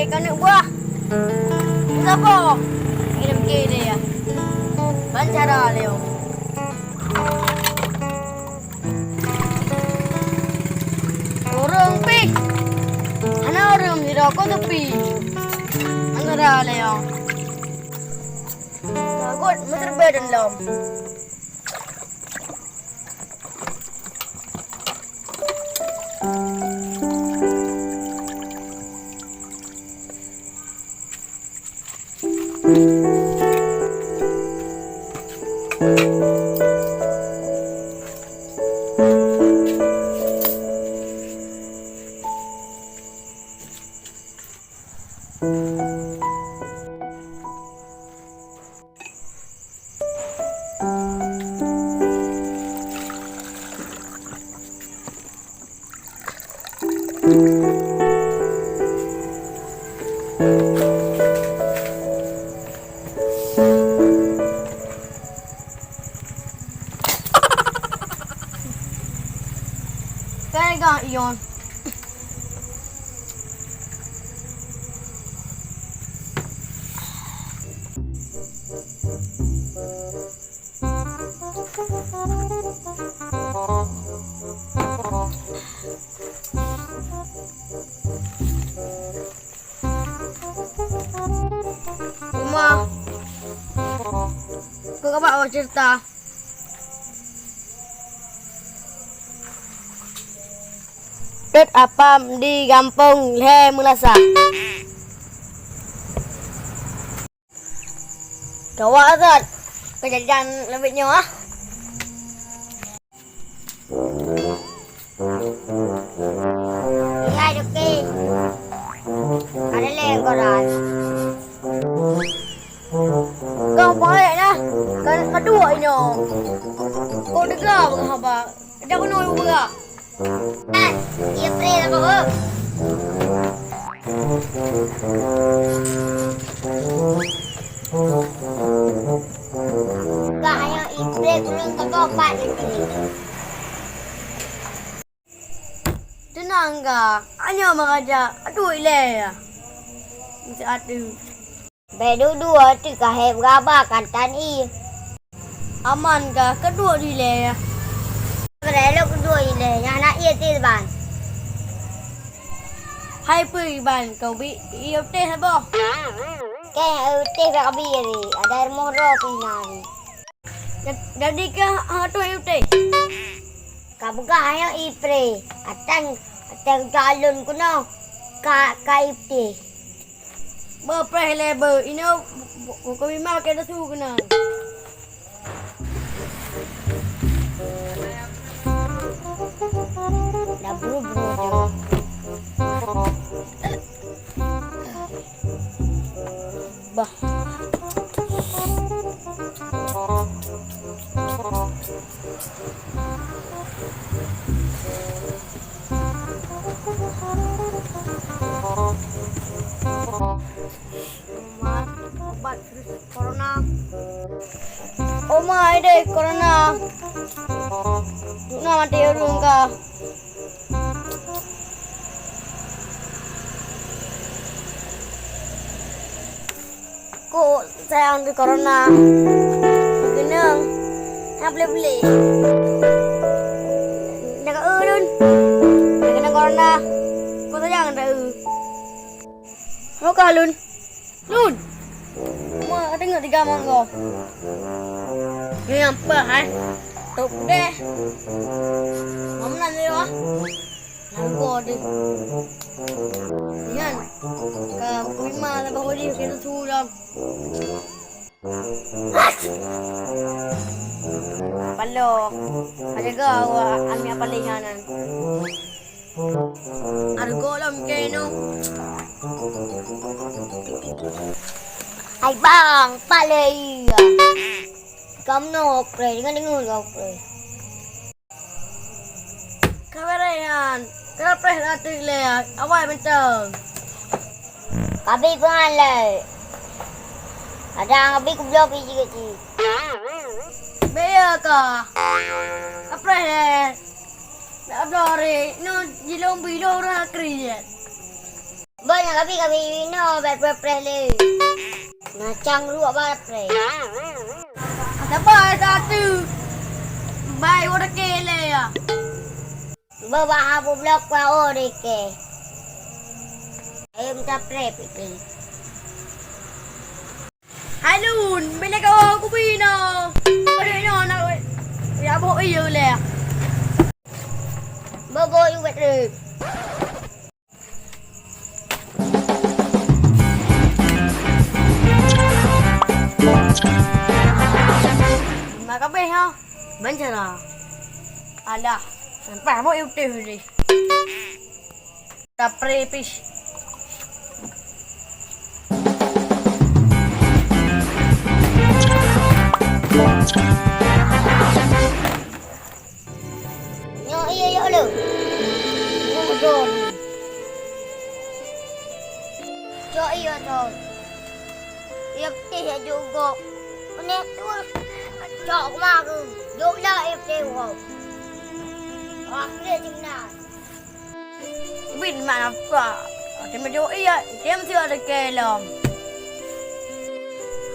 kan nak buah. Kenapa? Ini begini ya. Bancara leo. Orang pi. Anak orang di rokok tu pi. Antara leo. Takut meter badan lom. Kaya iyon. Rumah. Kau bawa cerita. Tết apam di kampung Le Mulasa. Kawak Azad, kejadian lebihnya ah. Iya Joki. Ada leng koran. Kau baik lah. Kan kedua ini. Kau dengar apa? Ada kau nak buka? Iya pre apa kok? Kaya ipre kurang kekopat ini. Tenang kah? Hanya mengajak. Aduh ile ya. Mesti aduh. Berdua tu kahep berapa kantan i. Aman kah? Kedua ile ya. Kerana kedua ile yang nak ia ban. Hai pergi ban kau bi ia teh apa? Kaya teh kau bi ni. Ada moro pinari. Jadi kah tu ia teh? Kau buka hanya ipre. Atang jalun kuno. Ka ipre. Berpre lebar. Ini kau memang kena suhu kena. Dah buru-buru je. Bah. Obat virus corona. Oma ada corona. Nak mati orang kah? Kok sayang di corona? Kenang, nak beli. Nak dun. Nak kena corona. Kau sayang dah. Mau kah lun? Lun. Ma dengar tiga mangga. Ini apa hai? Tuk deh. Mama nanti ya. Nanggo deh. Yan. Ka kuima na ba huli kaya sulam. Palo. Ada gawa ami apalihanan. Argo lam keno. Ay bang, palay. Kamu nak operate, dengan operate. Kamerayan, kenapa nanti lihat? Awal betul. Kabi pun le. Ada kabi kublo biji kecil. Beya ka? Apa le? Nak beli, no jilong bilo orang Kriet. Banyak kami no berpre le. Macang luak berpre. Apa satu? Bai ora kele ya. Bawa abu blok wa ore ke. Em ta pre pipi. Halun, bila kau aku bina. Ore no na. Ya bo iyo le. Bobo yu betre. Makasih ha. Bencana. Alah, sampai mau YouTube ni. Tak prepis. Yo iya lo. Bodoh. Yo iya tu. Iya teh juga. Ini tu. Chọn mà cứ dỗ ra em đều không lên chừng nào bình mà thì mà dỗ ý ấy em chưa được kề lòng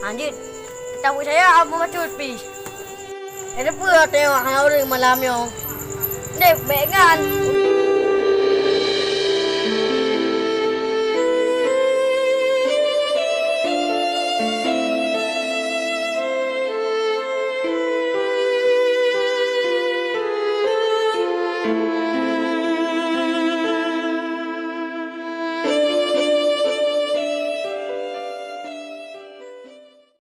hẳn chứ tao cũng thấy ông mà chút bì thế nó vừa đều hàng đâu đừng mà làm nhiều đẹp bể ngàn